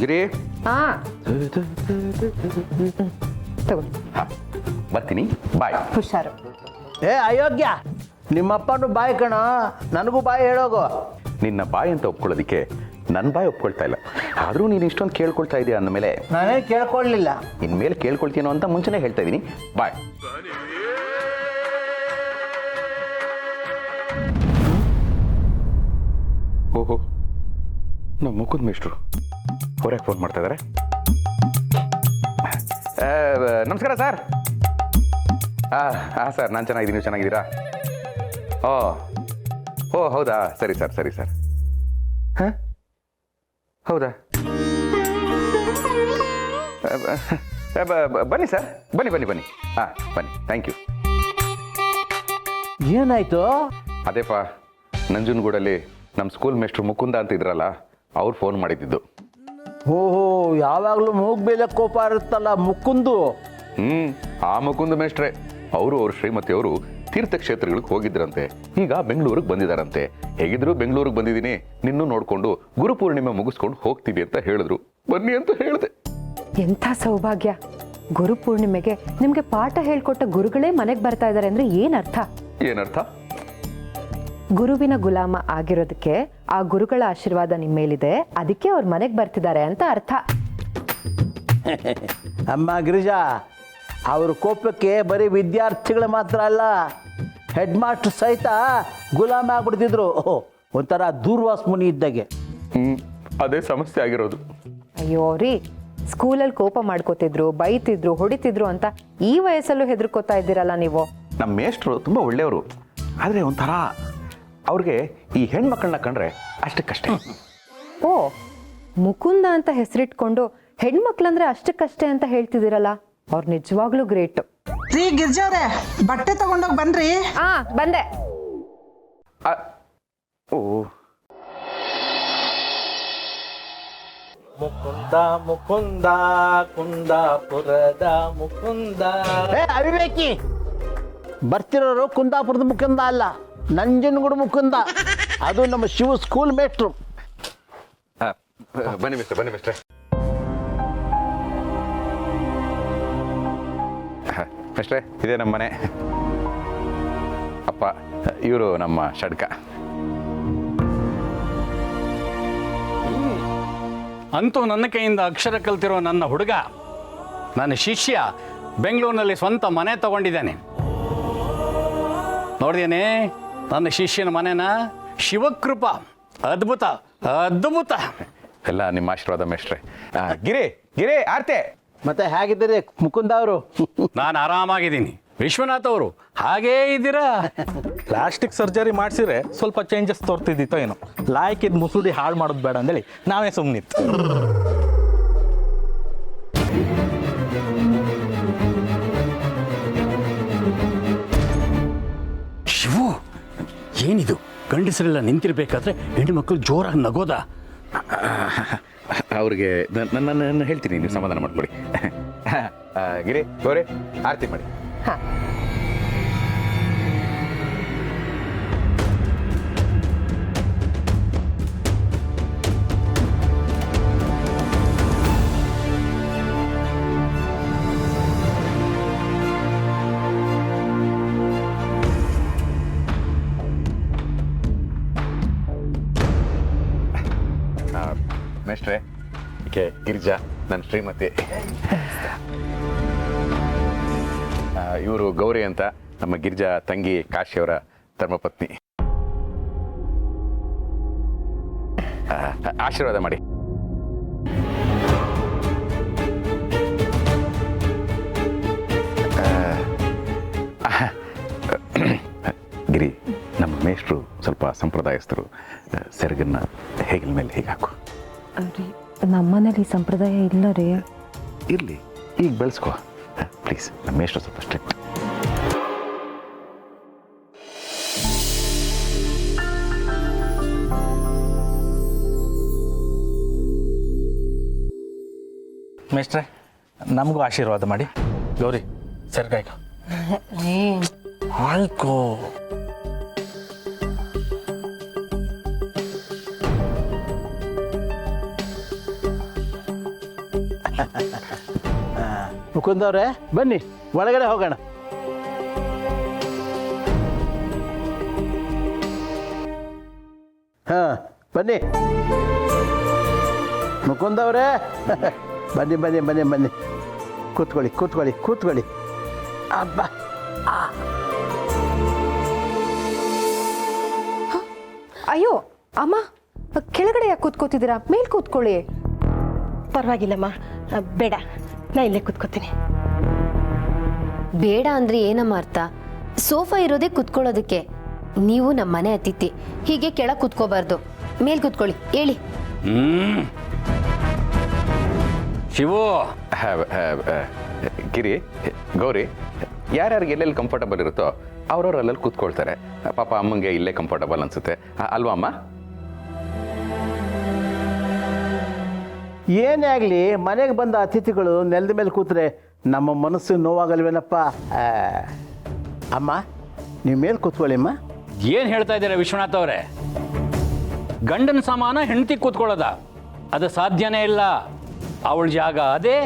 ಗಿರಿ ಹಾ ತಗೋ ಬರ್ತೀನಿ ಬಾಯ್. ಹುಷಾರು. ಏ ಅಯೋಗ್ಯ, ನಿಮ್ಮಪ್ಪನು ಬಾಯಿ ಕಣ, ನನಗೂ ಬಾಯಿ ಹೇಳೋಗು. ನಿನ್ನ ಬಾಯಿ ಅಂತ ಒಪ್ಕೊಳ್ಳೋದಕ್ಕೆ ನನ್ನ ಬಾಯಿ ಒಪ್ಕೊಳ್ತಾ ಇಲ್ಲ. ಆದರೂ ನೀನು ಇಷ್ಟೊಂದು ಕೇಳ್ಕೊಳ್ತಾ ಇದೆಯಾ ಅಂದಮೇಲೆ ನಾನೇ ಕೇಳ್ಕೊಳ್ಳಿಲ್ಲ. ಇನ್ಮೇಲೆ ಕೇಳ್ಕೊಳ್ತೀನೋ ಅಂತ ಮುಂಚೆನೇ ಹೇಳ್ತಾ ಇದ್ದೀನಿ. ಬಾಯ್. ಓಹೋ, ನಮ್ಮ ಮುಕುಂದ್ ಮೇಷ್ಟ್ರು ಹೊರಗೆ ಫೋನ್ ಮಾಡ್ತಾ ಇದ್ದಾರೆ. ನಮಸ್ಕಾರ ಸರ್. ಹಾಂ ಸರ್, ನಾನು ಚೆನ್ನಾಗಿದ್ದೀನಿ, ನೀವು ಚೆನ್ನಾಗಿದ್ದೀರಾ? ಓ ಹೌದಾ, ಸರಿ ಸರ್ ಸರಿ ಸರ್. ಹಾಂ ಹೌದಾ, ಬನ್ನಿ ಸರ್, ಬನ್ನಿ ಬನ್ನಿ ಬನ್ನಿ. ಹಾಂ ಬನ್ನಿ, ಥ್ಯಾಂಕ್ ಯು. ಏನಾಯ್ತು? ಅದೇಪ್ಪ, ನಂಜನಗೂಡಲ್ಲಿ ನಮ್ಮ ಸ್ಕೂಲ್ ಮೇಷ್ಟ್ರು ಮುಕುಂದ ಅಂತ ಇದ್ರಲ್ಲ, ಅವ್ರು ಫೋನ್ ಮಾಡಿದ್ದು. ಓಹೋ, ಯಾವಾಗಲೂ ಮೂಗ್ಬೇಲೆ ಕೋಪ ಇರುತ್ತಲ್ಲ ಮುಕುಂದು. ಆ ಮುಕುಂದ ಮೇಷ್ಟ್ರೆ. ಅವರು ಅವ್ರ ಶ್ರೀಮತಿ ಅವರು ತೀರ್ಥಕ್ಷೇತ್ರಗಳಿಗೆ ಹೋಗಿದ್ರಂತೆ, ಈಗ ಬೆಂಗಳೂರಿಗೆ ಬಂದಿದ್ದಾರಂತೆ. ಹೇಗಿದ್ರು ಬೆಂಗಳೂರಿಗೆ ಬಂದಿದ್ದೀನಿ, ನಿನ್ನೂ ನೋಡಿಕೊಂಡು ಗುರುಪೂರ್ಣಿಮೆ ಮುಗಿಸ್ಕೊಂಡು ಹೋಗ್ತೀವಿ ಅಂತ ಹೇಳಿದ್ರು. ಬನ್ನಿ ಅಂತ ಹೇಳಿದೆ. ಎಂಥ ಸೌಭಾಗ್ಯ! ಗುರುಪೂರ್ಣಿಮೆಗೆ ನಿಮ್ಗೆ ಪಾಠ ಹೇಳ್ಕೊಟ್ಟ ಗುರುಗಳೇ ಮನೆಗೆ ಬರ್ತಾ ಇದ್ದಾರೆ ಅಂದ್ರೆ ಏನರ್ಥ? ಏನರ್ಥ? ಗುರುವಿನ ಗುಲಾಮ ಆಗಿರೋದಕ್ಕೆ ಆ ಗುರುಗಳ ಆಶೀರ್ವಾದ ನಿಮ್ಮ ಮೇಲಿದೆ, ಅದಕ್ಕೆ ಅವ್ರ ಮನೆಗೆ ಬರ್ತಿದ್ದಾರೆ ಅಂತ ಅರ್ಥ. ಅಮ್ಮ ಗಿರಿಜಾ, ಅವ್ರ ಕೋಪಕ್ಕೆ ಬರೀ ವಿದ್ಯಾರ್ಥಿಗಳು ಮಾತ್ರ ಅಲ್ಲ, ಹೆಡ್ ಮಾಸ್ಟರ್ ಸಹಿತ ಗುಲಾಮ ಆಗ್ಬಿಡ್ತಿದ್ರು. ಒಂಥರ ದೂರ್ವಾಸ ಮುನಿ ಇದ್ದಾಗೆ. ಅದೇ ಸಮಸ್ಯೆ ಆಗಿರೋದು. ಅಯ್ಯೋ ರೀ, ಸ್ಕೂಲಲ್ಲಿ ಕೋಪ ಮಾಡ್ಕೋತಿದ್ರು, ಬೈತಿದ್ರು, ಹೊಡಿತಿದ್ರು ಅಂತ ಈ ವಯಸ್ಸಲ್ಲೂ ಹೆದರ್ಕೋತಾ ಇದ್ದೀರಲ್ಲ ನೀವು. ನಮ್ಮ ಮೇಷ್ಟ್ರು ತುಂಬ ಒಳ್ಳೆಯವರು, ಆದರೆ ಒಂಥರ ಅವ್ರಿಗೆ ಈ ಹೆಣ್ಮಕ್ಳನ್ನ ಕಂಡ್ರೆ ಅಷ್ಟಕ್ಕಷ್ಟೇ. ಓ, ಮುಕುಂದ ಅಂತ ಹೆಸರಿಟ್ಕೊಂಡು ಹೆಣ್ಮಕ್ಳಂದ್ರೆ ಅಷ್ಟಕ್ಕಷ್ಟೇ ಅಂತ ಹೇಳ್ತಿದ್ದೀರಲ್ಲ, ಅವ್ರು ನಿಜವಾಗ್ಲೂ ಗ್ರೇಟ್. ರೀ ಗಿರ್ಜಾವ್ರೆ, ಬಟ್ಟೆ ತಗೊಂಡೋಗಿ ಬನ್ರಿ. ಬಂದೆ. ಓ, ಮುಕುಂದ ಮುಕುಂದ ಕುಂದಾಪುರದ ಮುಕುಂದ. ಅವಿವೇಕಿ, ಬರ್ತಿರೋರು ಕುಂದಾಪುರದ ಮುಕುಂದ ಅಲ್ಲ, ನಂಜನಗೂಡು ಮುಕುಂದ. ಅದು ನಮ್ಮ ಶಿವ ಸ್ಕೂಲ್ ಮೇಟ್ರು. ಬನ್ನಿ ಮಿಸ್ಟರ್, ಬನ್ನಿ ಮಿಸ್ಟರ್. ಮಿಸ್ಟ್ರೆ, ಇದೇ ನಮ್ಮ ಮನೆ. ಅಪ್ಪ, ಇವರು ನಮ್ಮ ಷಡ್ಕ. ಅಂತೂ ನನ್ನ ಕೈಯಿಂದ ಅಕ್ಷರ ಕಲ್ತಿರೋ ನನ್ನ ಹುಡುಗ, ನನ್ನ ಶಿಷ್ಯ ಬೆಂಗಳೂರಿನಲ್ಲಿ ಸ್ವಂತ ಮನೆ ತಗೊಂಡಿದ್ದಾನೆ. ನೋಡಿದೇನೆ ನನ್ನ ಶಿಷ್ಯನ ಮನೆನ? ಶಿವಕೃಪ, ಅದ್ಭುತ ಅದ್ಭುತ. ಎಲ್ಲ ನಿಮ್ಮ ಆಶೀರ್ವಾದ ಮೇಷ್ಟ್ರೆ. ಗಿರಿ ಗಿರಿ, ಆರ್ತೆ. ಮತ್ತೆ ಹೇಗಿದ್ದೀರಿ ಮುಕುಂದ ಅವರು? ನಾನು ಆರಾಮಾಗಿದ್ದೀನಿ. ವಿಶ್ವನಾಥ್ ಅವರು ಹಾಗೇ ಇದ್ದೀರಾ? ಪ್ಲಾಸ್ಟಿಕ್ ಸರ್ಜರಿ ಮಾಡಿಸಿದ್ರೆ ಸ್ವಲ್ಪ ಚೇಂಜಸ್ ತೋರ್ತಿದ್ದಿತ್ತೋ ಏನೋ. ಲಾಯ್ಕಿದ್ ಮುಸುಡಿ ಹಾಳು ಮಾಡೋದು ಬೇಡ ಅಂದೇಳಿ ನಾವೇ ಸುಮ್ಮನಿತ್ತು. ಶಿವು, ಏನಿದು? ಗಂಡಸರೆಲ್ಲ ನಿಂತಿರ್ಬೇಕಾದ್ರೆ ಹೆಣ್ಣು ಮಕ್ಕಳು ಜೋರಾಗಿ ನಗೋದ? ಅವ್ರಿಗೆ ನನ್ನ ಹೇಳ್ತೀನಿ, ನೀವು ಸಮಾಧಾನ ಮಾಡ್ಕೊಡಿ. ಗಿರಿ ಗೌರಿ, ಆರತಿ ಮಾಡಿ. ಮೇಷ್ಟ್ರೆ, ಈಕೆ ಗಿರಿಜಾ, ನನ್ನ ಶ್ರೀಮತಿ. ಇವರು ಗೌರಿ ಅಂತ, ನಮ್ಮ ಗಿರಿಜಾ ತಂಗಿ ಕಾಶಿಯವರ ಧರ್ಮಪತ್ನಿ. ಆಶೀರ್ವಾದ ಮಾಡಿ. ಗಿರಿ, ನಮ್ಮ ಮೇಷ್ಟ್ರು ಸ್ವಲ್ಪ ಸಂಪ್ರದಾಯಸ್ಥರು. ಸೆರಗನ್ನ ಹೇಗಿನ ಮೇಲೆ ಹೇಗೆ ಹಾಕು. ನಮ್ಮನೇಲಿ ಸಂಪ್ರದಾಯ ಇಲ್ಲ ರೀ. ಇರಲಿ, ಈಗ ಬೆಳೆಸ್ಕೋ ಪ್ಲೀಸ್. ನಮ್ಮ ಮೇಷ್ಟ್ರು ಸ್ವಲ್ಪ ಸ್ಟ್ರಿಕ್ಟ್. ಮೇಷ್ಟ್ರೆ, ನಮಗೂ ಆಶೀರ್ವಾದ ಮಾಡಿ. ಗೌರಿ, ಸರಿಗಾಯ್ಕೋ ಆಯ್ಕೋ. ಮುಕುಂದವ್ರೆ ಬನ್ನಿ ಒಳಗಡೆ ಹೋಗೋಣ. ಹಾಂ ಬನ್ನಿ ಮುಕುಂದವ್ರೆ ಬನ್ನಿ ಬನ್ನಿ ಬನ್ನಿ ಬನ್ನಿ ಕೂತ್ಕೊಳ್ಳಿ ಕೂತ್ಕೊಳ್ಳಿ ಕೂತ್ಕೊಳ್ಳಿ. ಅಬ್ಬಾ ಅಯ್ಯೋ ಅಮ್ಮ, ಕೆಳಗಡೆ ಯಾಕೆ ಕೂತ್ಕೋತಿದ್ದೀರಾ? ಮೇಲ್ ಕೂತ್ಕೊಳ್ಳಿ. ಪರವಾಗಿಲ್ಲಮ್ಮ, ಬೇಡ, ನಾ ಇಲ್ಲೇ ಕೂತ್ಕೋತೀನಿ. ಬೇಡ ಅಂದ್ರೆ ಏನಮ್ಮ ಅರ್ಥ? ಸೋಫಾ ಇರೋದೇ ಕುತ್ಕೊಳ್ಳೋದಕ್ಕೆ. ನೀವು ನಮ್ಮ ಮನೆ ಅತಿಥಿ, ಹೀಗೆ ಕೆಳಗೆ ಕುತ್ಕೋಬಾರ್ದು. ಮೇಲ್ ಕುತ್ಕೊಳ್ಳಿ, ಹೇಳಿ. ಶಿವು, ಗಿರಿ, ಗೌರಿ, ಯಾರ್ಯಾರಿಗೆ ಎಲ್ಲೆಲ್ಲಿ ಕಂಫರ್ಟಬಲ್ ಇರುತ್ತೋ ಅವ್ರವ್ರು ಅಲ್ಲಲ್ಲಿ ಕೂತ್ಕೊಳ್ತಾರೆ. ಪಾಪ ಅಮ್ಮಂಗೆ ಇಲ್ಲೇ ಕಂಫರ್ಟಬಲ್ ಅನ್ಸುತ್ತೆ ಅಲ್ವಾ ಅಮ್ಮ? ಏನೇ ಆಗಲಿ ಮನೆಗೆ ಬಂದ ಅತಿಥಿಗಳು ನೆಲದ ಮೇಲೆ ಕೂತ್ರೆ ನಮ್ಮ ಮನಸ್ಸು ನೋವಾಗಲ್ವೇನಪ್ಪ. ಅಮ್ಮ ನೀವು ಮೇಲೆ ಕೂತ್ಕೊಳ್ಳಿ ಅಮ್ಮ. ಏನು ಹೇಳ್ತಾ ಇದ್ದೀರಾ ವಿಶ್ವನಾಥ್ ಅವರೇ? ಗಂಡನ ಸಮಾನ ಹೆಂಡತಿ ಕೂತ್ಕೊಳ್ಳೋದ? ಅದು ಸಾಧ್ಯನೇ ಇಲ್ಲ. ಅವಳ ಜಾಗ ಅದೇ,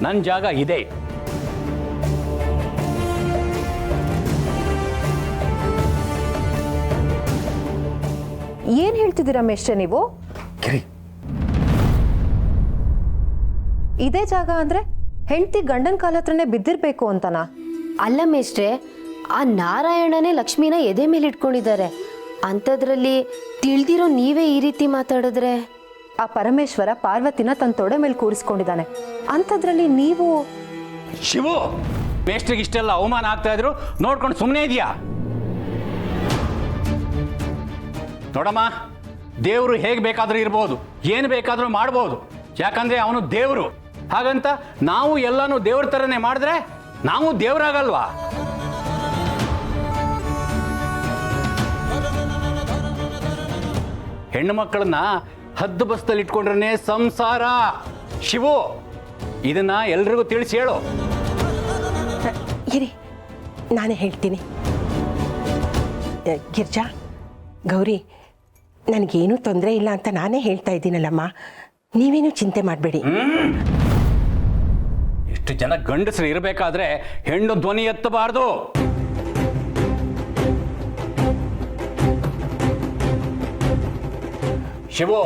ನನ್ನ ಜಾಗ ಇದೆ. ಏನ್ ಹೇಳ್ತಿದ್ದೀರಾ ಮೇಷ್ಟ್ರೆ ನೀವು? ಇದೇ ಜಾಗ ಅಂದ್ರೆ ಹೆಂಡತಿ ಗಂಡನ ಕಾಲ ಹತ್ರನೇ ಬಿದ್ದಿರ್ಬೇಕು ಅಂತನಾ? ಅಲ್ಲ ಮೇಷ್ಟ್ರೆ, ಆ ನಾರಾಯಣನೇ ಲಕ್ಷ್ಮಿನ ಎದೆ ಮೇಲೆ ಇಟ್ಕೊಂಡಿದ್ದಾರೆ. ಅಂಥದ್ರಲ್ಲಿ ತಿಳಿದಿರೋ ನೀವೇ ಈ ರೀತಿ ಮಾತಾಡಿದ್ರೆ? ಆ ಪರಮೇಶ್ವರ ಪಾರ್ವತಿನ ತನ್ನ ತೊಡೆ ಮೇಲೆ ಕೂರಿಸ್ಕೊಂಡಿದ್ದಾನೆ. ಅಂಥದ್ರಲ್ಲಿ ನೀವು? ಶಿವು, ಮೇಷ್ಟ್ರಿಗೆ ಇಷ್ಟೆಲ್ಲ ಅವಮಾನ ಆಗ್ತಾ ಇದ್ರು ನೋಡ್ಕೊಂಡು ಸುಮ್ಮನೆ ಇದೆಯಾ? ನೋಡಮ್ಮ, ದೇವರು ಹೇಗೆ ಬೇಕಾದ್ರೂ ಇರ್ಬೋದು, ಏನು ಬೇಕಾದ್ರೂ ಮಾಡ್ಬೋದು. ಯಾಕಂದ್ರೆ ಅವನು ದೇವರು. ಹಾಗಂತ ನಾವು ಎಲ್ಲಾನು ದೇವ್ರ ಥರನೇ ಮಾಡಿದ್ರೆ ನಾವು ದೇವರಾಗಲ್ವಾ? ಹೆಣ್ಣು ಮಕ್ಕಳನ್ನ ಹದ್ದು ಬಸ್ತಲ್ಲಿ ಇಟ್ಕೊಂಡ್ರೆ ಸಂಸಾರ. ಶಿವು, ಇದನ್ನ ಎಲ್ರಿಗೂ ತಿಳಿಸಿ ಹೇಳು. ಇರಿ, ನಾನೇ ಹೇಳ್ತೀನಿ. ಗಿರ್ಜಾ, ಗೌರಿ, ನನಗೇನೂ ತೊಂದರೆ ಇಲ್ಲ ಅಂತ ನಾನೇ ಹೇಳ್ತಾ ಇದ್ದೀನಲ್ಲಮ್ಮ, ನೀವೇನು ಚಿಂತೆ ಮಾಡಬೇಡಿ. ಇಷ್ಟು ಜನ ಗಂಡಸರು ಇರಬೇಕಾದ್ರೆ ಹೆಣ್ಣು ಧ್ವನಿ ಎತ್ತಬಾರ್ದು. ಶಿವು,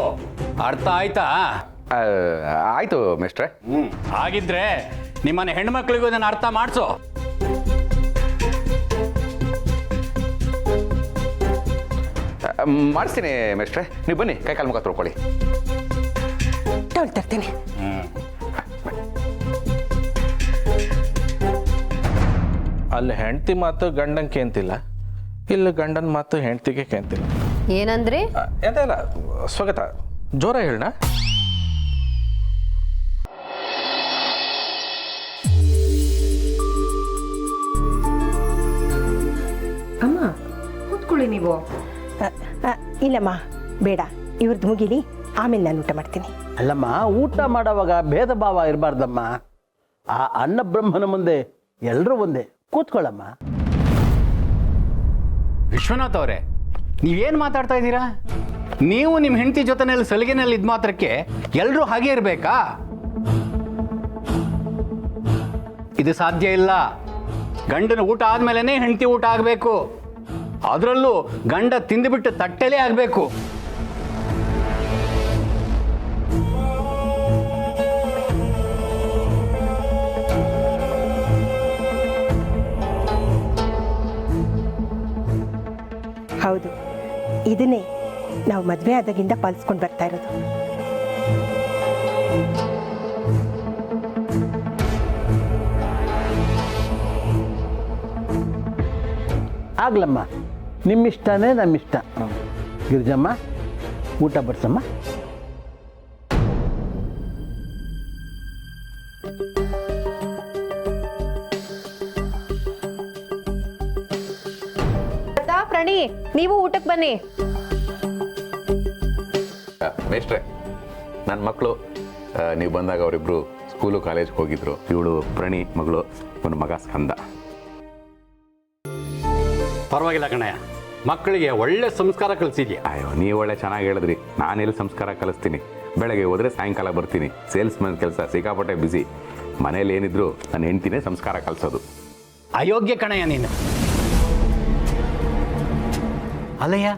ಅರ್ಥ ಆಯ್ತಾ? ಆಯ್ತು ಮೇಷ್ಟ್ರೆ. ಹಾಗಿದ್ರೆ ನಿಮ್ಮನೆ ಹೆಣ್ಮಕ್ಳಿಗೂ ಇದನ್ನು ಅರ್ಥ ಮಾಡಿಸು. ಮಾಡಿಸ್ತೀನಿ ಮೇಷ್ಟ್ರೆ, ನೀವು ಬನ್ನಿ, ಕೈ ಕಾಲು ಮುಖ ತೊಳ್ಕೊಳ್ಳಿ. ತರ್ತೇನೆ. ಅಲ್ಲಿ ಹೆಂಡತಿ ಮಾತು ಗಂಡನ್ ಕೇಂತಿಲ್ಲ, ಇಲ್ಲಿ ಗಂಡನ ಮಾತು ಹೆಂಡತಿಗೆ ಕೇಂತಿಲ್ಲ. ಏನಂದ್ರೆ? ಎಂತ ಇಲ್ಲ, ಸ್ವಾಗತ ಜೋರ ಹೇಳಣ. ಅಮ್ಮ ಕೂತ್ಕೊಳ್ಳಿ ನೀವು. ಇಲ್ಲಮ್ಮ, ಬೇಡ, ಇವ್ರದ್ದು ಮುಗಿಲಿ, ಆಮೇಲೆ ನಾನು ಊಟ ಮಾಡ್ತೀನಿ. ಅಲ್ಲಮ್ಮ, ಊಟ ಮಾಡೋವಾಗ ಭೇದ ಭಾವ ಇರಬಾರ್ದಮ್ಮ. ಆ ಅನ್ನ ಬ್ರಹ್ಮನ ಮುಂದೆ ಎಲ್ಲರೂ ಒಂದೇ. ಕೂತ್ಕೊಳ್ಳಮ್ಮ. ವಿಶ್ವನಾಥ್ ಅವರೇ, ನೀವೇನು ಮಾತಾಡ್ತಾ ಇದ್ದೀರಾ? ನೀವು ನಿಮ್ಮ ಹೆಂಡತಿ ಜೊತೆನಲ್ಲಿ ಸಲಿಗೆನಲ್ಲಿ ಇದ್ ಮಾತ್ರಕ್ಕೆ ಎಲ್ಲರೂ ಹಾಗೆ ಇರಬೇಕಾ? ಇದು ಸಾಧ್ಯ ಇಲ್ಲ. ಗಂಡನ ಊಟ ಆದ್ಮೇಲೆ ಹೆಂಡತಿ ಊಟ ಆಗಬೇಕು. ಅದರಲ್ಲೂ ಗಂಡ ತಿಂದುಬಿಟ್ಟು ತಟ್ಟೆಲೇ ಆಗಬೇಕು. ಹೌದು, ಇದನ್ನೇ ನಾವು ಮದುವೆ ಆದಾಗಿಂದ ಪಾಲಿಸ್ಕೊಂಡು ಬರ್ತಾ ಇರೋದು. ಆಗ್ಲಮ್ಮ, ನಿಮ್ಮಿಷ್ಟನೇ ನಮ್ಮಿಷ್ಟ. ಗಿರಿಜಮ್ಮ, ಊಟ ಬಡಿಸಮ್ಮ. ಪ್ರಣಿ, ನೀವು ಊಟಕ್ಕೆ ಬನ್ನಿ. ಮೇಷ್ಟ್ರೆ, ನನ್ನ ಮಕ್ಕಳು ನೀವು ಬಂದಾಗ ಅವರಿಬ್ರು ಸ್ಕೂಲು ಕಾಲೇಜ್ಗೆ ಹೋಗಿದ್ರು. ಇವಳು ಪ್ರಣಿ ಮಗಳು, ಒಂದು ಮಗ ಸ್ಕಂದ. ಪರವಾಗಿಲ್ಲ ಕಣಯ್ಯ, ಮಕ್ಕಳಿಗೆ ಒಳ್ಳೆ ಸಂಸ್ಕಾರ ಕಲಿಸಿದ್ಯಾ. ಅಯ್ಯೋ, ನೀವು ಒಳ್ಳೆ ಚೆನ್ನಾಗಿ ಹೇಳಿದ್ರಿ. ನಾನೆಲ್ಲಿ ಸಂಸ್ಕಾರ ಕಲಿಸ್ತೀನಿ. ಬೆಳಗ್ಗೆ ಹೋದರೆ ಸಾಯಂಕಾಲ ಬರ್ತೀನಿ. ಸೇಲ್ಸ್ಮನ್ ಕೆಲಸ ಸಿಕ್ಕಾಪಟ್ಟೆ ಬಿಸಿ. ಮನೇಲಿ ಏನಿದ್ರು ನನ್ನ ಹೆಂಡ್ತಿನೇ ಸಂಸ್ಕಾರ ಕಲಿಸೋದು. ಅಯೋಗ್ಯ ಕಣಯ್ಯ ನೀನು. ಅಲ್ಲಯ್ಯ,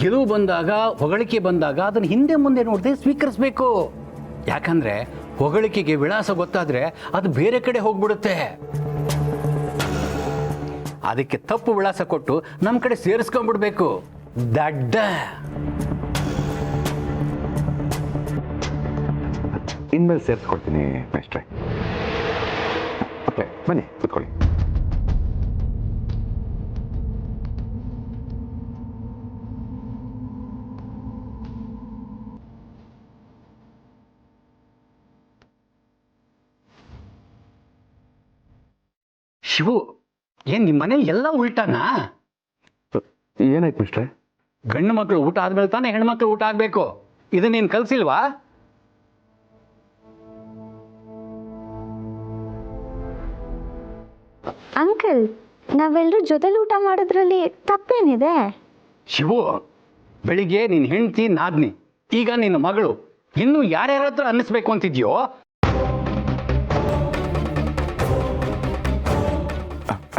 ಗೆಲುವು ಬಂದಾಗ, ಹೊಗಳಿಕೆ ಬಂದಾಗ ಅದನ್ನು ಹಿಂದೆ ಮುಂದೆ ನೋಡದೆ ಸ್ವೀಕರಿಸಬೇಕು. ಯಾಕಂದ್ರೆ ಹೊಗಳಿಕೆಗೆ ವಿಳಾಸ ಗೊತ್ತಾದ್ರೆ ಅದು ಬೇರೆ ಕಡೆ ಹೋಗ್ಬಿಡುತ್ತೆ. ಅದಕ್ಕೆ ತಪ್ಪು ವಿಳಾಸ ಕೊಟ್ಟು ನಮ್ಮ ಕಡೆ ಸೇರಿಸ್ಕೊಂಡ್ಬಿಡ್ಬೇಕು. ದಡ್ಡ. ಇನ್ಮೇಲೆ ಸೇರಿಸ್ಕೊಳ್ತೀನಿ ಮೇಷ್ಟ್ರೆ. ಓಕೆ, ಬನ್ನಿ ಕೂತ್ಕೊಳ್ಳಿ. ಶಿವು, ಏನ್ ನಿಮ್ಮ ಮನೇಲಿ ಎಲ್ಲ ಉಲ್ಟಾನಾ? ಏನಾಯ್ತು ಮಿಸ್ಟ್ರೆ? ಗಂಡು ಮಕ್ಕಳು ಊಟ ಆದ್ಮೇಲೆ ತಾನೇ ಹೆಣ್ಮಕ್ಳು ಊಟ ಆಗ್ಬೇಕು. ಇದನ್ನ ನೀನು ಕಲ್ಸಿಲ್ವಾ? ಅಂಕಲ್, ನಾವೆಲ್ಲರೂ ಜೊತೆಲಿ ಊಟ ಮಾಡೋದ್ರಲ್ಲಿ ತಪ್ಪೇನಿದೆ? ಶಿವು, ಬೆಳಿಗ್ಗೆ ನಿನ್ನ ಹೆಂಡತಿ ನಾದ್ನಿ, ಈಗ ನಿನ್ನ ಮಗಳು, ಇನ್ನು ಯಾರ್ಯಾರ ಹತ್ರ ಅನ್ನಿಸ್ಬೇಕು ಅಂತಿದ್ಯೋ?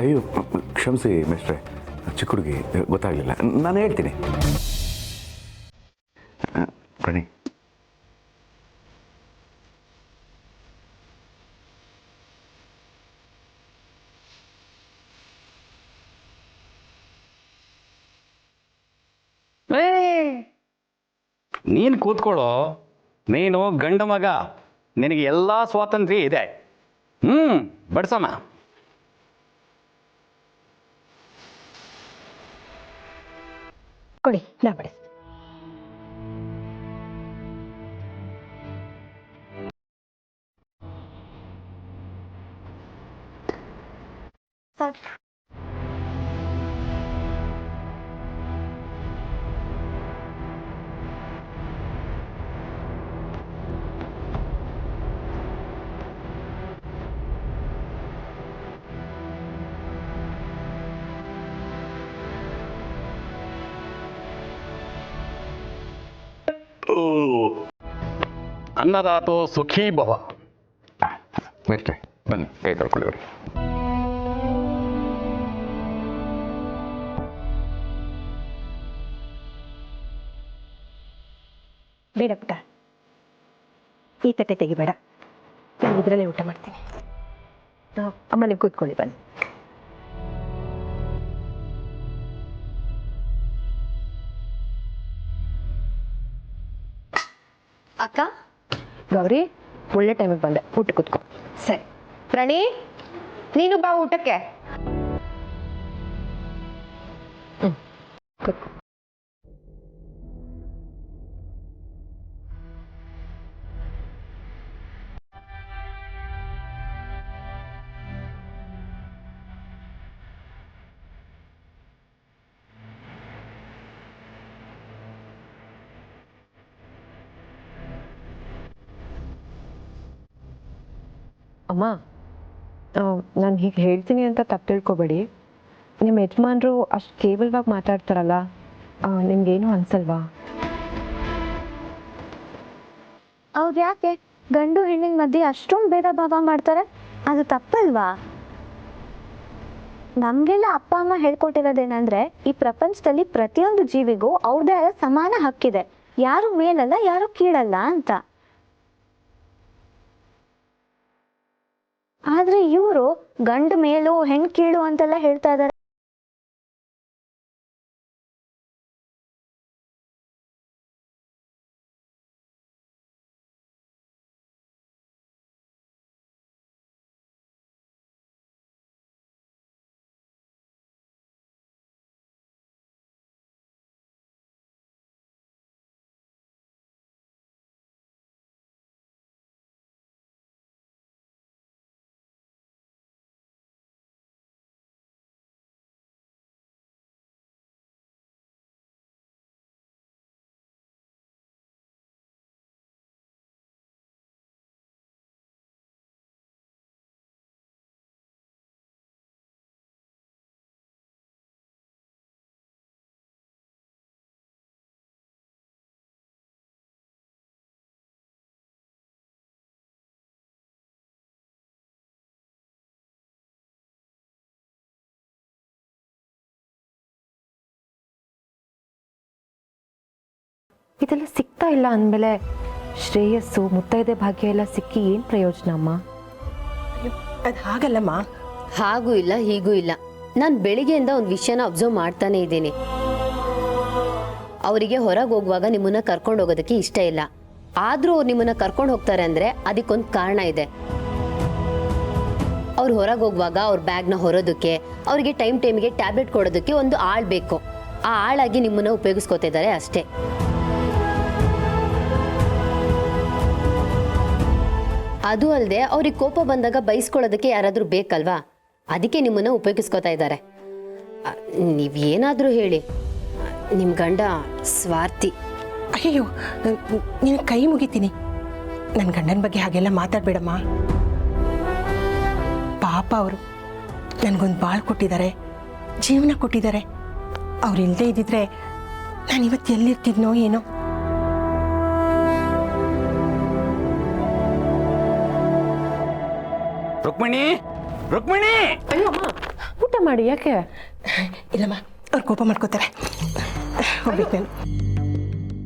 ಅಯ್ಯೋ ಕ್ಷಮಿಸಿ ಮೇಷ್ಟ್ರೆ, ಚಿಕ್ಕ ಹುಡುಗಿ, ಗೊತ್ತಾಗಲಿಲ್ಲ. ನಾನು ಹೇಳ್ತೀನಿ. ಪ್ರಣಿ, ನೀನು ಕೂತ್ಕೊಳ್ಳೋ. ನೀನು ಗಂಡ ಮಗ, ನಿನಗೆ ಎಲ್ಲ ಸ್ವಾತಂತ್ರ್ಯ ಇದೆ. ಬಡ್ಸಮ್ಮ. ಕೊಡಿ, ನಾ ಬಡಿಸ್ತೀನಿ. ಅನ್ನದಾತೋ ಸುಖೀ ಭವ. ಮೇಷ್ಟ್ರೆ ಬನ್ನಿ, ಕೈ ತೊಳ್ಕೊಳ್ಳಿ ಅವ್ರಿ. ಬೇಡ ಪುಟ್ಟ, ಈ ತಟ್ಟೆ ತೆಗಿಬೇಡ, ನಾನು ಇದರಲ್ಲೇ ಊಟ ಮಾಡ್ತೀನಿ. ಅಮ್ಮ ನೀವು ಕೂತ್ಕೊಳ್ಳಿ, ಬನ್ನಿ. ಅಕ್ಕ, ಗೌರಿ, ಒಳ್ಳೆ ಟೈಮಿಗೆ ಬಂದೆ, ಊಟ ಕೂತ್ಕೊ. ಸರಿ ಪ್ರಣಿ, ನೀನು ಬಾ ಊಟಕ್ಕೆ. ಕೂತ್ಕೊ. ಅಮ್ಮ, ನಾನು ಹೀಗೆ ಹೇಳ್ತೀನಿ ಅಂತ ತಪ್ಪು ತಿಳ್ಕೊಬೇಡಿ. ನಿಮ್ಮ ಯಜಮಾನ್ರು ಅಷ್ಟು ಕೇವಲವಾಗಿ ಮಾತಾಡ್ತಾರಲ್ಲ, ನಿಮ್ಗೇನು ಅನ್ಸಲ್ವಾ? ಅವ್ರು ಯಾಕೆ ಗಂಡು ಹೆಣ್ಣಿನ ಮಧ್ಯೆ ಅಷ್ಟೊಂದು ಭೇದ ಭಾವ ಮಾಡ್ತಾರೆ? ಅದು ತಪ್ಪಲ್ವಾ? ನಮಗೆಲ್ಲ ಅಪ್ಪ ಅಮ್ಮ ಹೇಳ್ಕೊಟ್ಟಿರೋದೇನೆಂದ್ರೆ, ಈ ಪ್ರಪಂಚದಲ್ಲಿ ಪ್ರತಿಯೊಂದು ಜೀವಿಗೂ ಅವ್ರದ್ದೇ ಆದ ಸಮಾನ ಹಕ್ಕಿದೆ, ಯಾರು ಮೇಲಲ್ಲ ಯಾರು ಕೀಳಲ್ಲ ಅಂತ. ಆದ್ರೆ ಇವರು ಗಂಡು ಮೇಲು ಹೆಣ್ಣು ಕೀಳು ಅಂತೆಲ್ಲ ಹೇಳ್ತಾ ಇದ್ದಾರೆ. ಇದೆಲ್ಲ ಸಿಗ್ತಾ ಇಲ್ಲ ಅಂದಮೇಲೆ ಶ್ರೇಯಸ್ಸು ಮುತ್ತೈದೆ ಭಾಗ್ಯ ಎಲ್ಲ ಸಿಕ್ಕಿ ಏನು ಪ್ರಯೋಜನ ಅಮ್ಮ? ಅದು ಹಾಗಲ್ಲಮ್ಮ. ಹಾಗೂ ಇಲ್ಲ ಹೀಗೂ ಇಲ್ಲ. ನಾನು ಬೆಳಿಗ್ಗೆಯಿಂದ ಒಂದು ವಿಷಯನ ಅಬ್ಸರ್ವ್ ಮಾಡ್ತಾನೆ ಇದ್ದೀನಿ. ಅವರಿಗೆ ಹೊರಗೆ ಹೋಗುವಾಗ ನಿಮ್ಮನ್ನ ಕರ್ಕೊಂಡು ಹೋಗೋದಕ್ಕೆ ಇಷ್ಟ ಇಲ್ಲ. ಆದರೂ ಅವ್ರು ನಿಮ್ಮನ್ನ ಕರ್ಕೊಂಡು ಹೋಗ್ತಾರೆ ಅಂದರೆ ಅದಕ್ಕೊಂದು ಕಾರಣ ಇದೆ. ಅವ್ರು ಹೊರಗೆ ಹೋಗುವಾಗ ಅವ್ರ ಬ್ಯಾಗ್ನ ಹೊರೋದಕ್ಕೆ, ಅವರಿಗೆ ಟೈಮಿಗೆ ಟ್ಯಾಬ್ಲೆಟ್ ಕೊಡೋದಕ್ಕೆ ಒಂದು ಆಳು ಬೇಕು. ಆ ಆಳಾಗಿ ನಿಮ್ಮನ್ನ ಉಪಯೋಗಿಸ್ಕೊತಿದ್ದಾರೆ ಅಷ್ಟೇ. ಅದು ಅಲ್ಲದೆ ಅವ್ರಿಗೆ ಕೋಪ ಬಂದಾಗ ಬೈಸ್ಕೊಳ್ಳೋದಕ್ಕೆ ಯಾರಾದರೂ ಬೇಕಲ್ವಾ, ಅದಕ್ಕೆ ನಿಮ್ಮನ್ನ ಉಪಯೋಗಿಸ್ಕೊತಾ ಇದ್ದಾರೆ. ನೀವೇನಾದರೂ ಹೇಳಿ, ನಿಮ್ಮ ಗಂಡ ಸ್ವಾರ್ಥಿ. ಅಯ್ಯೋ, ನೀನು ಕೈ ಮುಗಿತೀನಿ. ನನ್ನ ಗಂಡನ ಬಗ್ಗೆ ಹಾಗೆಲ್ಲ ಮಾತಾಡಬೇಡಮ್ಮ. ಪಾಪ ಅವರು ನನಗೊಂದು ಬಾಳು ಕೊಟ್ಟಿದ್ದಾರೆ, ಜೀವನ ಕೊಟ್ಟಿದ್ದಾರೆ. ಅವ್ರು ಇಲ್ಲದೆ ಇದ್ದಿದ್ರೆ ನಾನು ಇವತ್ತು ಎಲ್ಲಿರ್ತಿದ್ನೋ ಏನೋ. ರುಕ್ಮಿಣಿ, ರುಕ್ಮಿಣಿ! ಅಯ್ಯೋ ಅಮ್ಮ, ಊಟ ಮಾಡಿ. ಯಾಕೆ? ಇಲ್ಲಮ್ಮ, ಅವ್ರು ಕೋಪ ಮಾಡ್ಕೋತಾರೆ. ಹೋಗ್ಬೇಕು ನಾನು.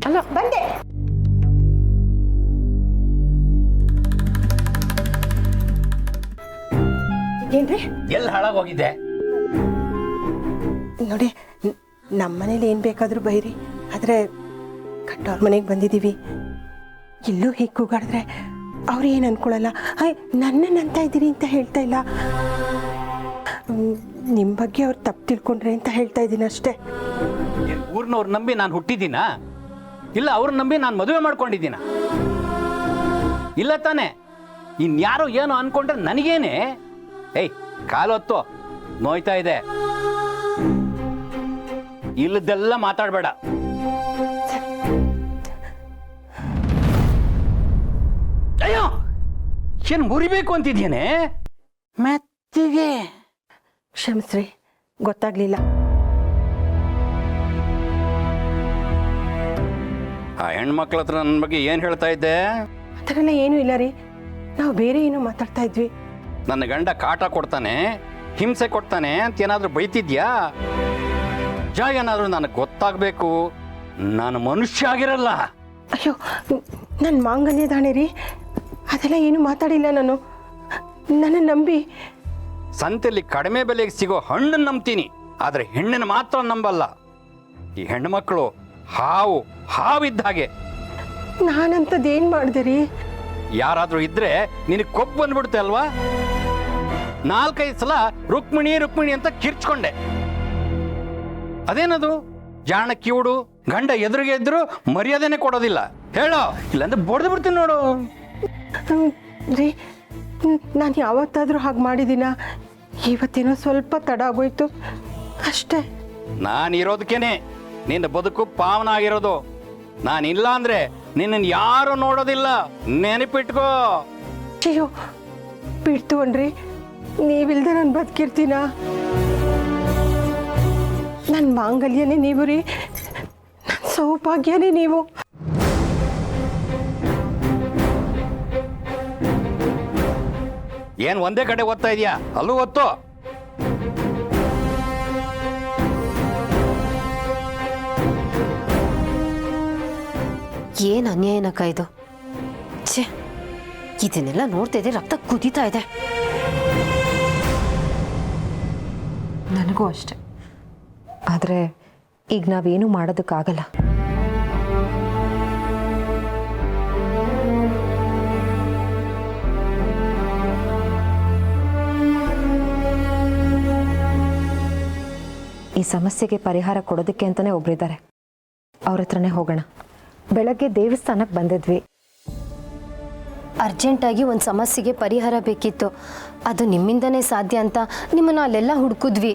ಅಲ್ಲ, ಬಂದೆ. ಏನ್ರಿ? ಎಲ್ಲಿ ಹಾಳಾಗೋಗಿದ್ದೆ? ನೋಡಿ, ನಮ್ಮ ಮನೇಲಿ ಏನು ಬೇಕಾದರೂ ಬೈರಿ, ಆದರೆ ಕಟ್ಟೋರ್ ಮನೆಗೆ ಬಂದಿದ್ದೀವಿ. ಇಲ್ಲೂ ಹೀಗೆ ಕೂಗಾಡಿದ್ರೆ ಅವ್ರು ಏನು ಅನ್ಕೊಳ್ಳಲ್ಲ. ನನ್ನನ್ನು ಅಂತ ಇದ್ದೀರಿ ಅಂತ ಹೇಳ್ತಾ ಇಲ್ಲ, ನಿಮ್ಮ ಬಗ್ಗೆ ಅವ್ರು ತಪ್ಪು ತಿಳ್ಕೊಂಡ್ರೆ ಅಂತ ಹೇಳ್ತಾ ಇದ್ದೀನಿ ಅಷ್ಟೇ. ಊರ್ನವ್ರು ನಂಬಿ ನಾನು ಹುಟ್ಟಿದ್ದೀನ? ಇಲ್ಲ ಅವ್ರನ್ನ ನಂಬಿ ನಾನು ಮದುವೆ ಮಾಡ್ಕೊಂಡಿದ್ದೀನ? ಇಲ್ಲ ತಾನೆ. ಇನ್ಯಾರೋ ಏನೋ ಅನ್ಕೊಂಡ್ರೆ ನನಗೇನೆ. ಏಯ್, ಕಾಲೊತ್ತು ನೋಯ್ತಾ ಇದೆ. ಇಲ್ಲದೆಲ್ಲ ಮಾತಾಡಬೇಡ. ಅಯ್ಯೋ, ಏನು ಮುರಿಬೇಕು ಅಂತಿದ್ದೇನೆ ಮೆತ್ತಿಗೆ. ಕ್ಷಮಿಸ್ರಿ, ಗೊತ್ತಾಗ್ಲಿಲ್ಲ. ಆ ಹೆಣ್ಮಕ್ಳ ಹತ್ರ ನನ್ನ ಬಗ್ಗೆ ಏನು ಹೇಳ್ತಾ ಇದ್ದೆ? ಆ ಥರ ಎಲ್ಲ ಏನೂ ಇಲ್ಲ ರೀ, ನಾವು ಬೇರೆ ಏನೋ ಮಾತಾಡ್ತಾ ಇದ್ವಿ. ನನ್ನ ಗಂಡ ಕಾಟ ಕೊಡ್ತಾನೆ, ಹಿಂಸೆ ಕೊಡ್ತಾನೆ ಅಂತ ಏನಾದರೂ ಬೈತಿದ್ಯಾ? ಏನಾದರೂ ನನಗೆ ಗೊತ್ತಾಗಬೇಕು. ನಾನು ಮನುಷ್ಯ ಆಗಿರಲ್ಲ. ಅಯ್ಯೋ, ನನ್ನ ಮಾಂಗಲ್ಯ ದಾಣೆ ರೀ, ಅದೆಲ್ಲ ಏನು ಮಾತಾಡಿಲ್ಲ ನಾನು. ನನ್ನ ನಂಬಿ. ಸಂತೆಯಲ್ಲಿ ಕಡಿಮೆ ಬೆಲೆಗೆ ಸಿಗೋ ಹಣ್ಣನ್ನು ನಂಬ್ತೀನಿ, ಆದರೆ ಹೆಣ್ಣನ್ನು ಮಾತ್ರ ನಂಬಲ್ಲ. ಈ ಹೆಣ್ಮಕ್ಳು ಹಾವಿದ್ದ ಹಾಗೆ. ನಾನಂತದ್ದೇನು ಮಾಡಿದೆ ರೀ? ಯಾರಾದರೂ ಇದ್ರೆ ನಿನಗೆ ಕೊಪ್ಪು ಬಂದ್ಬಿಡುತ್ತೆ ಅಲ್ವಾ? 4-5 ಸಲ ರುಕ್ಮಿಣಿ ರುಕ್ಮಿಣಿ ಅಂತ ಕಿರ್ಚ್ಕೊಂಡೆ. ಅದೇನದು ಜಾಣ ಕಿವುಡು? ಗಂಡ ಎದುರಿಗೆ ಇದ್ರು ಮರ್ಯಾದೆನೆ ಕೊಡೋದಿಲ್ಲ. ಹೇಳೋ, ಇಲ್ಲಾಂದ್ರೆ ಬಡ್ದು ಬಿಡ್ತೀನಿ ನೋಡು. ರೀ, ನಾನು ಯಾವತ್ತಾದರೂ ಹಾಗೆ ಮಾಡಿದ್ದೀನ? ಇವತ್ತೇನೋ ಸ್ವಲ್ಪ ತಡ ಆಗೋಯ್ತು ಅಷ್ಟೇ. ನಾನಿರೋದಕ್ಕೇನೆ ನಿನ್ನ ಬದುಕು ಪಾವನ ಆಗಿರೋದು. ನಾನಿಲ್ಲ ಅಂದ್ರೆ ನಿನ್ನನ್ನು ಯಾರು ನೋಡೋದಿಲ್ಲ, ನೆನಪಿಟ್ಕೋ. ಅಯ್ಯೋ, ಬಿಡ್ತುವನ್ರಿ, ನೀವಿಲ್ದೆ ನಾನು ಬದುಕಿರ್ತೀನ? ನನ್ನ ಮಾಂಗಲ್ಯನೇ ನೀವು ರೀ, ನನ್ನ ಸೌಭಾಗ್ಯನೇ ನೀವು. ಏನ್ ಒಂದೇ ಕಡೆ ಓದ್ತಾ ಇದೀಯಾ? ಅಲ್ಲೂ ಓದ್ತು. ಏನು ಅನ್ಯಾಯನಕ್ಕ ಇದು? ಛೇ, ಇದನ್ನೆಲ್ಲ ನೋಡ್ತಾ ಇದೆ, ರಕ್ತ ಕುದೀತಾ ಇದೆ. ನನಗೂ ಅಷ್ಟೆ. ಆದರೆ ಈಗ ನಾವೇನು ಮಾಡೋದಕ್ಕಾಗಲ್ಲ. ಈ ಸಮಸ್ಯೆಗೆ ಪರಿಹಾರ ಕೊಡೋದಕ್ಕೆ ಅಂತಲೇ ಒಬ್ಬರಿದ್ದಾರೆ, ಅವ್ರ ಹತ್ರನೇ ಹೋಗೋಣ. ಬೆಳಗ್ಗೆ ದೇವಸ್ಥಾನಕ್ಕೆ ಬಂದಿದ್ವಿ. ಅರ್ಜೆಂಟಾಗಿ ಒಂದು ಸಮಸ್ಯೆಗೆ ಪರಿಹಾರ ಬೇಕಿತ್ತು. ಅದು ನಿಮ್ಮಿಂದನೇ ಸಾಧ್ಯ ಅಂತ ನಿಮ್ಮನ್ನು ಅಲ್ಲೆಲ್ಲ ಹುಡುಕಿದ್ವಿ.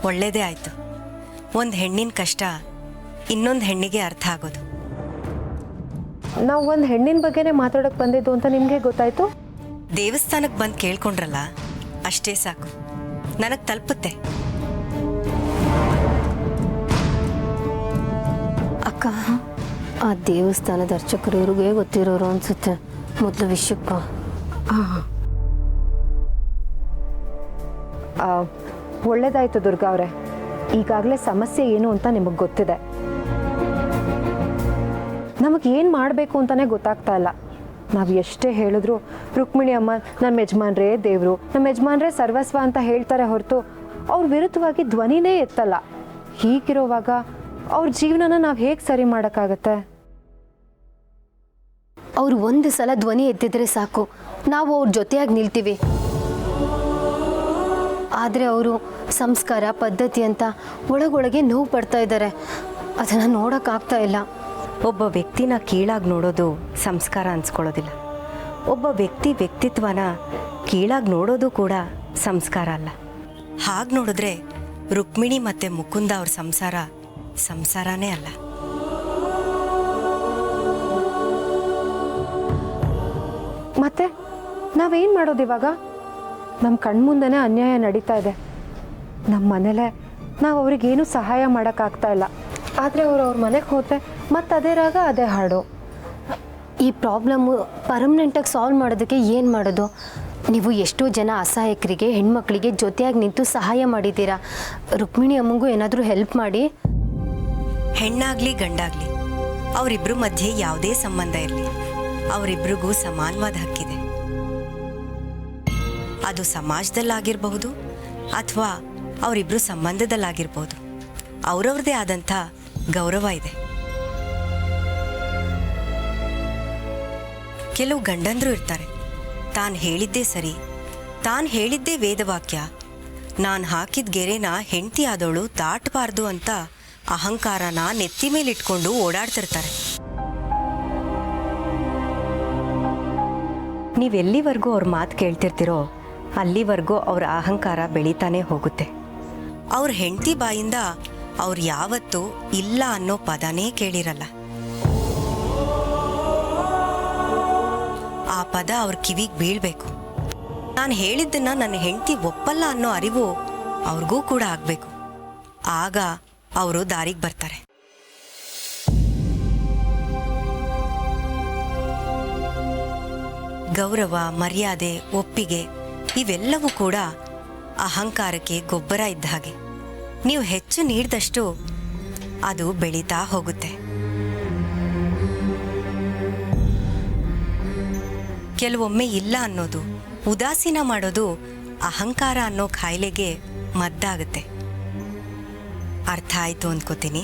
ಒಳ್ಳೇದೇ ಆಯಿತು. ಒಂದು ಹೆಣ್ಣಿನ ಕಷ್ಟ ಇನ್ನೊಂದು ಹೆಣ್ಣಿಗೆ ಅರ್ಥ ಆಗೋದು. ನಾವು ಒಂದು ಹೆಣ್ಣಿನ ಬಗ್ಗೆನೇ ಮಾತಾಡೋಕ್ಕೆ ಬಂದಿದ್ದು ಅಂತ ನಿಮಗೆ ಗೊತ್ತಾಯ್ತು? ದೇವಸ್ಥಾನಕ್ಕೆ ಬಂದು ಕೇಳ್ಕೊಂಡ್ರಲ್ಲ, ಅಷ್ಟೇ ಸಾಕು, ನನಗೆ ತಲುಪುತ್ತೆ. ಅಕ್ಕ, ಆ ದೇವಸ್ಥಾನದ ಅರ್ಚಕರು ಇವ್ರಿಗೆ ಗೊತ್ತಿರೋರು ಅನ್ಸುತ್ತೆ. ಮೊದಲು ವಿಷಯಕ್ಕ ಒಳ್ಳೇದಾಯ್ತು ದುರ್ಗಾ ಅವರೇ, ಈಗಾಗಲೇ ಸಮಸ್ಯೆ ಏನು ಅಂತ ನಿಮಗೆ ಗೊತ್ತಿದೆ. ನಮಗೆ ಏನು ಮಾಡಬೇಕು ಅಂತಲೇ ಗೊತ್ತಾಗ್ತಾ ಇಲ್ಲ. ನಾವು ಎಷ್ಟೇ ಹೇಳಿದ್ರು ರುಕ್ಮಿಣಿ ಅಮ್ಮ ನಮ್ಮ ಯಜಮಾನ್ರೇ ದೇವರು, ನಮ್ಮ ಯಜಮಾನ್ರೇ ಸರ್ವಸ್ವ ಅಂತ ಹೇಳ್ತಾರೆ ಹೊರತು ಅವ್ರ ವಿರುದ್ಧವಾಗಿ ಧ್ವನಿನೇ ಎತ್ತಲ್ಲ. ಹೀಗಿರೋವಾಗ ಅವ್ರ ಜೀವನನ ನಾವು ಹೇಗೆ ಸರಿ ಮಾಡೋಕ್ಕಾಗತ್ತೆ? ಅವ್ರು ಒಂದು ಸಲ ಧ್ವನಿ ಎತ್ತಿದ್ರೆ ಸಾಕು, ನಾವು ಅವ್ರ ಜೊತೆಯಾಗಿ ನಿಲ್ತೀವಿ. ಆದರೆ ಅವರು ಸಂಸ್ಕಾರ ಪದ್ಧತಿ ಅಂತ ಒಳಗೊಳಗೆ ನೋವು ಪಡ್ತಾ ಇದ್ದಾರೆ. ಅದನ್ನು ನೋಡೋಕ್ಕಾಗ್ತಾ ಇಲ್ಲ. ಒಬ್ಬ ವ್ಯಕ್ತಿನ ಕೀಳಾಗಿ ನೋಡೋದು ಸಂಸ್ಕಾರ ಅನ್ಸ್ಕೊಳ್ಳೋದಿಲ್ಲ. ಒಬ್ಬ ವ್ಯಕ್ತಿತ್ವನ ಕೀಳಾಗಿ ನೋಡೋದು ಕೂಡ ಸಂಸ್ಕಾರ ಅಲ್ಲ. ಹಾಗೆ ನೋಡಿದ್ರೆ ರುಕ್ಮಿಣಿ ಮತ್ತು ಮುಕುಂದ ಅವ್ರ ಸಂಸಾರನೇ ಅಲ್ಲ. ಮತ್ತೆ ನಾವೇನು ಮಾಡೋದು ಇವಾಗ? ನಮ್ಮ ಕಣ್ಮುಂದೆನೇ ಅನ್ಯಾಯ ನಡೀತಾ ಇದೆ. ನಮ್ಮ ಮನೇಲೆ ನಾವು ಅವ್ರಿಗೇನು ಸಹಾಯ ಮಾಡೋಕ್ಕಾಗ್ತಾ ಇಲ್ಲ. ಆದರೆ ಅವ್ರ ಮನೆಗೆ ಹೋದರೆ ಮತ್ತೆ ಅದೇ ರಾಗ ಅದೇ ಹಾಡು. ಈ ಪ್ರಾಬ್ಲಮ್ಮು ಪರ್ಮನೆಂಟಾಗಿ ಸಾಲ್ವ್ ಮಾಡೋದಕ್ಕೆ ಏನು ಮಾಡೋದು? ನೀವು ಎಷ್ಟೋ ಜನ ಅಸಹಾಯಕರಿಗೆ ಹೆಣ್ಮಕ್ಳಿಗೆ ಜೊತೆಯಾಗಿ ನಿಂತು ಸಹಾಯ ಮಾಡಿದ್ದೀರಾ. ರುಕ್ಮಿಣಿ ಅಮ್ಮಂಗೂ ಏನಾದರೂ ಹೆಲ್ಪ್ ಮಾಡಿ. ಹೆಣ್ಣಾಗ್ಲಿ ಗಂಡಾಗ್ಲಿ ಅವರಿಬ್ಬರ ಮಧ್ಯೆ ಯಾವುದೇ ಸಂಬಂಧ ಇರಲಿ, ಅವರಿಬ್ರಿಗೂ ಸಮಾನವಾದ ಹಕ್ಕಿದೆ. ಅದು ಸಮಾಜದಲ್ಲಾಗಿರಬಹುದು ಅಥವಾ ಅವರಿಬ್ರು ಸಂಬಂಧದಲ್ಲಾಗಿರ್ಬೋದು. ಅವ್ರವ್ರದೇ ಆದಂಥ ಗೌರವ ಇದೆ. ಕೆಲವು ಗಂಡಂದ್ರು ಇರ್ತಾರೆ, ತಾನು ಹೇಳಿದ್ದೇ ಸರಿ, ತಾನು ಹೇಳಿದ್ದೇ ವೇದವಾಕ್ಯ, ನಾನು ಹಾಕಿದ ಗೆರೆನ ಹೆಂಡತಿ ಆದವಳು ದಾಟಬಾರ್ದು ಅಂತ ಅಹಂಕಾರನ ನೆತ್ತಿ ಮೇಲಿಟ್ಕೊಂಡು ಓಡಾಡ್ತಿರ್ತಾರೆ. ನೀವೆಲ್ಲಿವರೆಗೂ ಅವ್ರ ಮಾತು ಕೇಳ್ತಿರ್ತೀರೋ ಅಲ್ಲಿವರೆಗೂ ಅವ್ರ ಅಹಂಕಾರ ಬೆಳೀತಾನೆ ಹೋಗುತ್ತೆ. ಅವ್ರ ಹೆಂಡತಿ ಬಾಯಿಂದ ಅವ್ರು ಯಾವತ್ತೂ ಇಲ್ಲ ಅನ್ನೋ ಪದನೇ ಕೇಳಿರಲ್ಲ. ಆ ಪದ ಅವ್ರ ಕಿವಿಗೆ ಬೀಳ್ಬೇಕು. ನಾನು ಹೇಳಿದ್ದನ್ನ ನನ್ನ ಹೆಂಡತಿ ಒಪ್ಪಲ್ಲ ಅನ್ನೋ ಅರಿವು ಅವ್ರಿಗೂ ಕೂಡ ಆಗಬೇಕು. ಆಗ ಅವರು ದಾರಿಗೆ ಬರ್ತಾರೆ. ಗೌರವ, ಮರ್ಯಾದೆ, ಒಪ್ಪಿಗೆ ಇವೆಲ್ಲವೂ ಕೂಡ ಅಹಂಕಾರಕ್ಕೆ ಗೊಬ್ಬರ ಇದ್ದ ಹಾಗೆ. ನೀವು ಹೆಚ್ಚು ನೀಡಿದಷ್ಟು ಅದು ಬೆಳೀತಾ ಹೋಗುತ್ತೆ. ಕೆಲವೊಮ್ಮೆ ಇಲ್ಲ ಅನ್ನೋದು, ಉದಾಸೀನ ಮಾಡೋದು ಅಹಂಕಾರ ಅನ್ನೋ ಕಾಯಿಲೆಗೆ ಮದ್ದಾಗುತ್ತೆ. ಅರ್ಥ ಆಯಿತು ಅಂದ್ಕೋತೀನಿ.